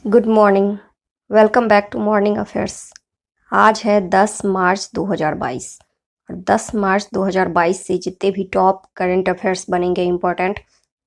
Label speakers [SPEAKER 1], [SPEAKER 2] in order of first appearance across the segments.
[SPEAKER 1] Good morning. Welcome back to morning affairs. आज है 10 मार्च 2022 और 10 मार्च 2022 से जितने भी टॉप करंट अफेयर्स बनेंगे इम्पोर्टेंट,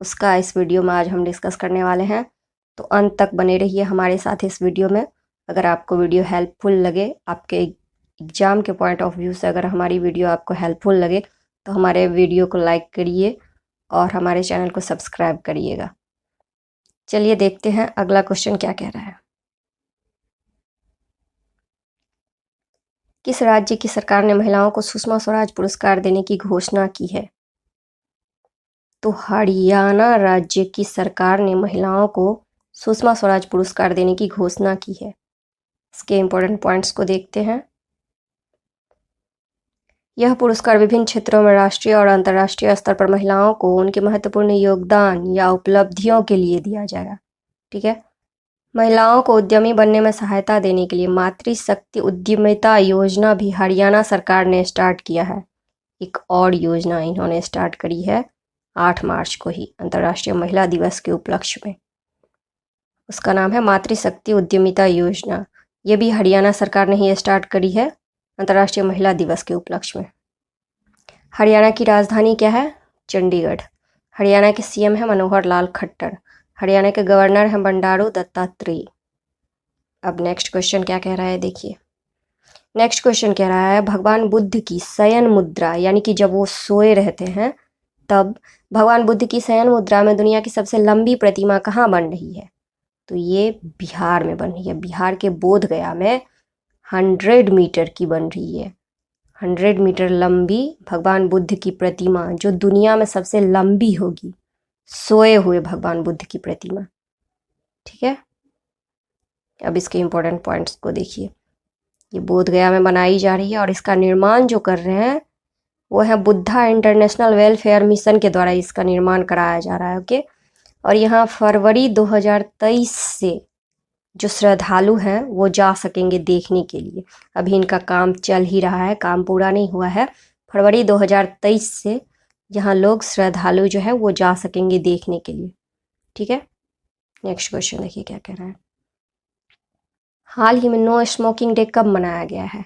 [SPEAKER 1] उसका इस वीडियो में आज हम डिस्कस करने वाले हैं। तो अंत तक बने रहिए हमारे साथ इस वीडियो में। अगर आपको वीडियो हेल्पफुल लगे, आपके एग्ज़ाम के पॉइंट ऑफ व्यू से अगर हमारी वीडियो आपको हेल्पफुल लगे तो हमारे वीडियो को लाइक करिए और हमारे चैनल को सब्सक्राइब करिएगा। चलिए देखते हैं अगला क्वेश्चन क्या कह रहा है। किस राज्य की सरकार ने महिलाओं को सुषमा स्वराज पुरस्कार देने की घोषणा की है? तो हरियाणा राज्य की सरकार ने महिलाओं को सुषमा स्वराज पुरस्कार देने की घोषणा की है। इसके इंपॉर्टेंट पॉइंट्स को देखते हैं। यह पुरस्कार विभिन्न क्षेत्रों में राष्ट्रीय और अंतर्राष्ट्रीय स्तर पर महिलाओं को उनके महत्वपूर्ण योगदान या उपलब्धियों के लिए दिया जाएगा। ठीक है। महिलाओं को उद्यमी बनने में सहायता देने के लिए मातृशक्ति उद्यमिता योजना भी हरियाणा सरकार ने स्टार्ट किया है। एक और योजना इन्होंने स्टार्ट करी है 8 मार्च को ही, अंतर्राष्ट्रीय महिला दिवस के उपलक्ष्य में। उसका नाम है मातृशक्ति उद्यमिता योजना। ये भी हरियाणा सरकार ने ही स्टार्ट करी है अंतर्राष्ट्रीय महिला दिवस के उपलक्ष्य में। हरियाणा की राजधानी क्या है? चंडीगढ़। हरियाणा के सीएम है मनोहर लाल खट्टर। हरियाणा के गवर्नर हैं बंडारू दत्तात्रेय। अब नेक्स्ट क्वेश्चन क्या कह रहा है, देखिए। नेक्स्ट क्वेश्चन कह रहा है भगवान बुद्ध की शयन मुद्रा, यानी कि जब वो सोए रहते हैं तब भगवान बुद्ध की शयन मुद्रा में दुनिया की सबसे लंबी प्रतिमा कहाँ बन रही है? तो ये बिहार में बन रही है। बिहार के बोध गया में 100 मीटर की बन रही है। 100 मीटर लंबी भगवान बुद्ध की प्रतिमा, जो दुनिया में सबसे लंबी होगी, सोए हुए भगवान बुद्ध की प्रतिमा। ठीक है। अब इसके इंपॉर्टेंट पॉइंट्स को देखिए। ये बोध गया में बनाई जा रही है और इसका निर्माण जो कर रहे हैं वो है बुद्धा इंटरनेशनल वेलफेयर मिशन के द्वारा इसका निर्माण कराया जा रहा है। ओके। और यहाँ फरवरी 2023 से जो श्रद्धालु हैं वो जा सकेंगे देखने के लिए। अभी इनका काम चल ही रहा है, काम पूरा नहीं हुआ है। फरवरी 2023 से यहाँ लोग श्रद्धालु जो है वो जा सकेंगे देखने के लिए। ठीक है। नेक्स्ट क्वेश्चन देखिए क्या कह रहा है। हाल ही में नो स्मोकिंग डे कब मनाया गया है?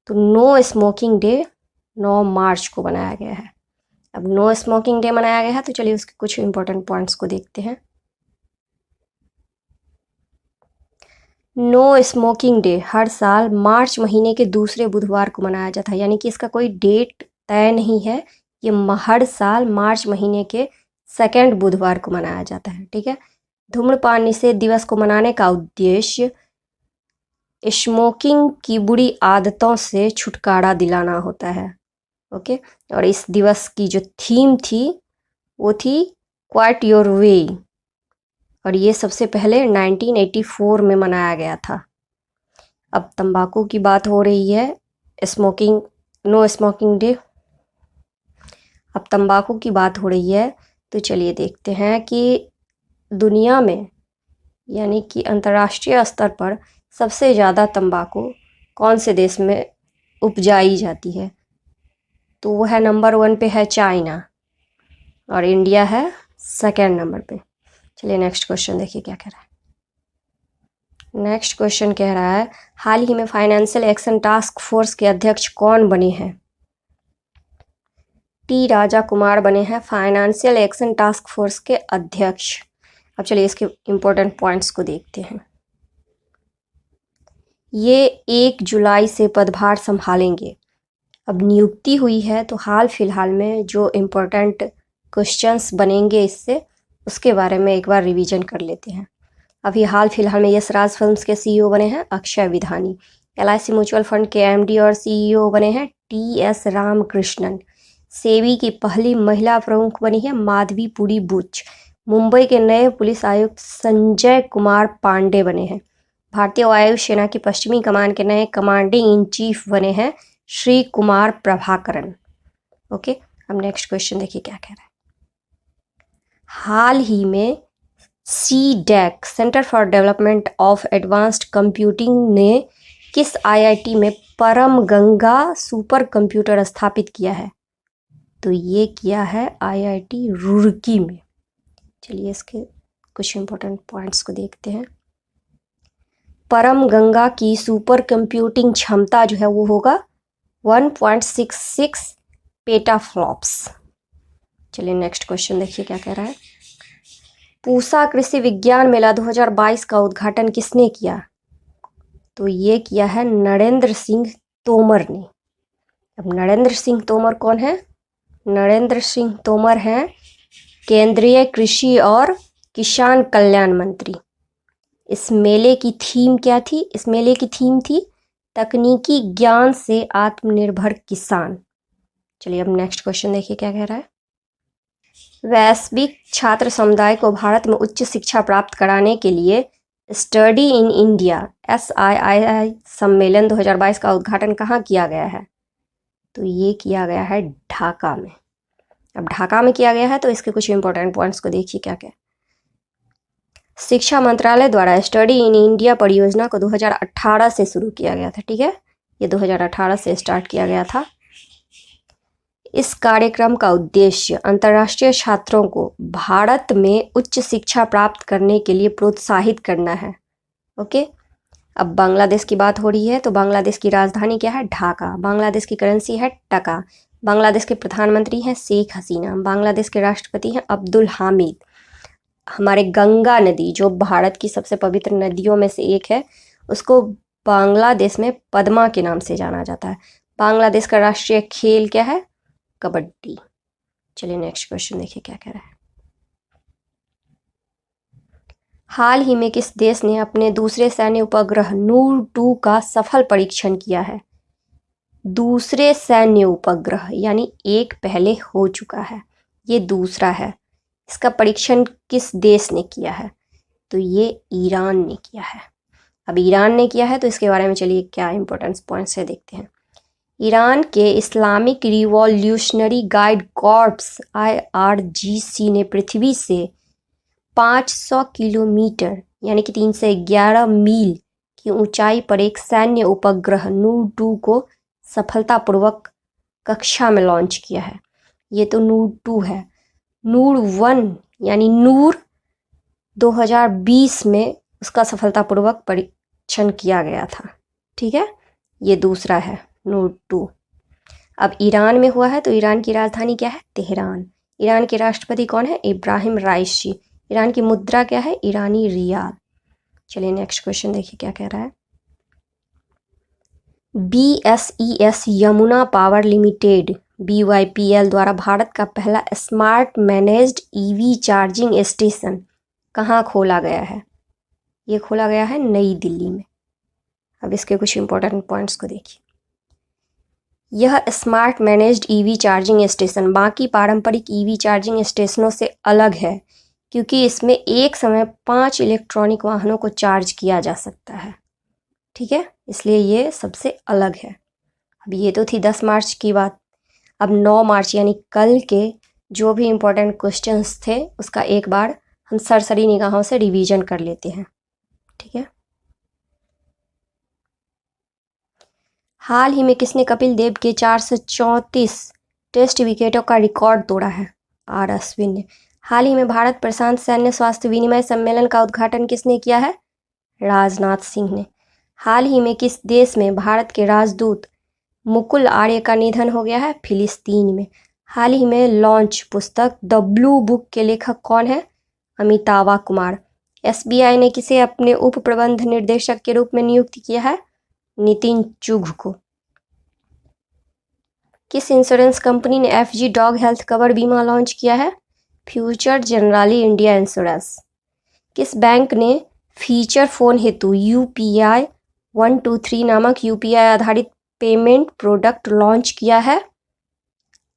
[SPEAKER 1] तो नो स्मोकिंग डे 9 मार्च को बनाया गया है। अब नो स्मोकिंग डे मनाया गया है तो चलिए उसके कुछ इंपॉर्टेंट पॉइंट्स को देखते हैं। नो स्मोकिंग डे हर साल मार्च महीने के दूसरे बुधवार को मनाया जाता है, यानी कि इसका कोई डेट तय नहीं है। ये हर साल मार्च महीने के सेकेंड बुधवार को मनाया जाता है। ठीक है। धूम्रपान निषेध दिवस को मनाने का उद्देश्य स्मोकिंग की बुरी आदतों से छुटकारा दिलाना होता है। ओके। और इस दिवस की जो थीम थी वो थी क्वाइट योर वे, और ये सबसे पहले 1984 में मनाया गया था। अब तंबाकू की बात हो रही है, स्मोकिंग, नो स्मोकिंग डे। अब तंबाकू की बात हो रही है तो चलिए देखते हैं कि दुनिया में, यानी कि अंतर्राष्ट्रीय स्तर पर सबसे ज़्यादा तंबाकू कौन से देश में उपजाई जाती है? तो वो है नंबर 1 पे है चाइना और इंडिया है सेकेंड नंबर पे। चलिए नेक्स्ट क्वेश्चन देखिए क्या कह रहा है। नेक्स्ट क्वेश्चन कह रहा है हाल ही में फाइनेंशियल एक्शन टास्क फोर्स के अध्यक्ष कौन बने हैं? टी राजा कुमार बने हैं फाइनेंशियल एक्शन टास्क फोर्स के अध्यक्ष। अब चलिए इसके इंपॉर्टेंट पॉइंट्स को देखते हैं। ये 1 जुलाई से पदभार संभालेंगे। अब नियुक्ति हुई है तो हाल फिलहाल में जो इम्पोर्टेंट क्वेश्चंस बनेंगे इससे, उसके बारे में एक बार रिवीजन कर लेते हैं। अभी हाल फिलहाल में यश राज फिल्म्स के सीईओ बने हैं Akshay Vidhani. LIC mutual fund के MD और CEO बने हैं TS रामकृष्णन। सेबी की पहली महिला प्रमुख बनी है माधवी पुरी बुच। मुंबई के नए पुलिस आयुक्त संजय कुमार पांडे बने हैं। भारतीय वायुसेना की पश्चिमी कमान के नए कमांडिंग इन चीफ बने हैं श्री कुमार प्रभाकरन। ओके। अब नेक्स्ट क्वेश्चन देखिए क्या कह रहा है। हाल ही में CDEC centre for development of advanced computing ने किस IIT में परम गंगा सुपर कंप्यूटर स्थापित किया है? तो ये किया है IIT रुड़की में। चलिए इसके कुछ इंपॉर्टेंट पॉइंट्स को देखते हैं। परम गंगा की सुपर कंप्यूटिंग क्षमता जो है वो होगा 1.66 पेटाफ्लॉप्स। चलिए नेक्स्ट क्वेश्चन देखिए क्या कह रहा है। पूसा कृषि विज्ञान मेला 2022 का उद्घाटन किसने किया? तो ये किया है नरेंद्र सिंह तोमर ने। अब नरेंद्र सिंह तोमर कौन है? नरेंद्र सिंह तोमर हैं केंद्रीय कृषि और किसान कल्याण मंत्री। इस मेले की थीम क्या थी? इस मेले की थीम थी तकनीकी ज्ञान से आत्मनिर्भर किसान। चलिए अब नेक्स्ट क्वेश्चन देखिए क्या कह रहा है। वैश्विक छात्र समुदाय को भारत में उच्च शिक्षा प्राप्त कराने के लिए स्टडी इन इंडिया SIII सम्मेलन 2022 का उद्घाटन कहाँ किया गया है? तो ये किया गया है ढाका में। अब ढाका में किया गया है तो इसके कुछ इंपॉर्टेंट पॉइंट्स को देखिए क्या क्या। शिक्षा मंत्रालय द्वारा स्टडी इन इंडिया परियोजना को 2018 से शुरू किया गया था। ठीक है, ये 2018 से स्टार्ट किया गया था। इस कार्यक्रम का उद्देश्य अंतर्राष्ट्रीय छात्रों को भारत में उच्च शिक्षा प्राप्त करने के लिए प्रोत्साहित करना है। ओके, अब बांग्लादेश की बात हो रही है तो बांग्लादेश की राजधानी क्या है? ढाका। बांग्लादेश की करेंसी है टका। बांग्लादेश के प्रधानमंत्री हैं शेख हसीना। बांग्लादेश के राष्ट्रपति हैं अब्दुल हामिद। हमारे गंगा नदी जो भारत की सबसे पवित्र नदियों में से एक है, उसको बांग्लादेश में पद्मा के नाम से जाना जाता है। बांग्लादेश का राष्ट्रीय खेल क्या है? कबड्डी। चलिए नेक्स्ट क्वेश्चन देखिए क्या कह रहा है। हाल ही में किस देश ने अपने दूसरे सैन्य उपग्रह नूर 2 का सफल परीक्षण किया है? दूसरे सैन्य उपग्रह यानी एक पहले हो चुका है, ये दूसरा है। इसका परीक्षण किस देश ने किया है? तो ये ईरान ने किया है। अब ईरान ने किया है तो इसके बारे में चलिए क्या इंपॉर्टेंस पॉइंट्स है देखते हैं। ईरान के Islamic revolutionary guide corps IRGC ने पृथ्वी से 500 किलोमीटर यानी कि 311 मील की ऊंचाई पर एक सैन्य उपग्रह नूर 2 को सफलतापूर्वक कक्षा में लॉन्च किया है। ये तो नूर 2 है। नूर 1 यानी नूर 2020 में उसका सफलतापूर्वक परीक्षण किया गया था। ठीक है, ये दूसरा है नूर 2। अब ईरान में हुआ है तो ईरान की राजधानी क्या है? तेहरान। ईरान के राष्ट्रपति कौन है? इब्राहिम राइसी। ईरान की मुद्रा क्या है? ईरानी रियाल। चलिए नेक्स्ट क्वेश्चन देखिए क्या कह रहा है। BSES Yamuna power limited BYPL द्वारा भारत का पहला smart managed EV charging station कहाँ खोला गया है? ये खोला गया है नई दिल्ली में। अब इसके कुछ इंपॉर्टेंट पॉइंट्स को देखिए। यह smart managed EV charging station बाकी पारंपरिक EV चार्जिंग स्टेशनों से अलग है क्योंकि इसमें एक समय 5 इलेक्ट्रॉनिक वाहनों को चार्ज किया जा सकता है। ठीक है, इसलिए ये सबसे अलग है। अब ये तो थी 10 मार्च की बात। अब 9 मार्च यानी कल के जो भी इम्पोर्टेंट क्वेश्चंस थे उसका एक बार हम सरसरी निगाहों से रिवीजन कर लेते हैं। ठीक है, हाल ही में किसने कपिल देव के 434 टेस्ट विकेटों का रिकॉर्ड तोड़ा है? R अश्विन ने। हाल ही में भारत प्रशांत सैन्य स्वास्थ्य विनिमय सम्मेलन का उद्घाटन किसने किया है? राजनाथ सिंह ने। हाल ही में किस देश में भारत के राजदूत मुकुल आर्य का निधन हो गया है? फिलिस्तीन में। हाल ही में लॉन्च पुस्तक द ब्लू बुक के लेखक कौन है? अमितावा कुमार। SBI ने किसे अपने उप प्रबंध निर्देशक के रूप में नियुक्त किया है? नितिन चुघ को। किस इंश्योरेंस कंपनी ने FG डॉग हेल्थ कवर बीमा लॉन्च किया है? Future generally India insurance. किस बैंक ने फीचर फोन हेतु UPI 123 नामक UPI आधारित पेमेंट प्रोडक्ट लॉन्च किया है?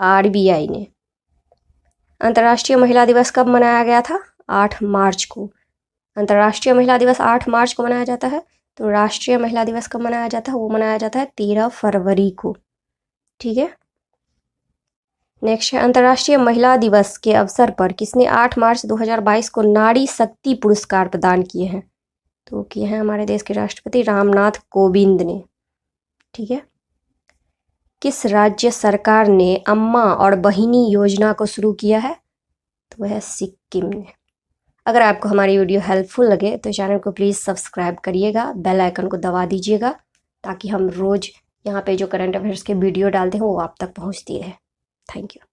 [SPEAKER 1] RBI ने। अंतर्राष्ट्रीय महिला दिवस कब मनाया गया था? 8 मार्च को। अंतर्राष्ट्रीय महिला दिवस 8 मार्च को मनाया जाता है तो राष्ट्रीय महिला दिवस कब मनाया जाता है? वो मनाया जाता है 13 फरवरी को। ठीक है, नेक्स्ट है अंतर्राष्ट्रीय महिला दिवस के अवसर पर किसने 8 मार्च 2022 को नारी शक्ति पुरस्कार प्रदान किए हैं? तो किए हैं हमारे देश के राष्ट्रपति रामनाथ कोविंद ने। ठीक है, किस राज्य सरकार ने अम्मा और बहिनी योजना को शुरू किया है? तो वह है सिक्किम ने। अगर आपको हमारी वीडियो हेल्पफुल लगे तो चैनल को प्लीज़ सब्सक्राइब करिएगा, बेल आइकन को दबा दीजिएगा ताकि हम रोज़ यहाँ पे जो करंट अफेयर्स के वीडियो डालते हैं वो आप तक पहुँचती रहे। Thank you.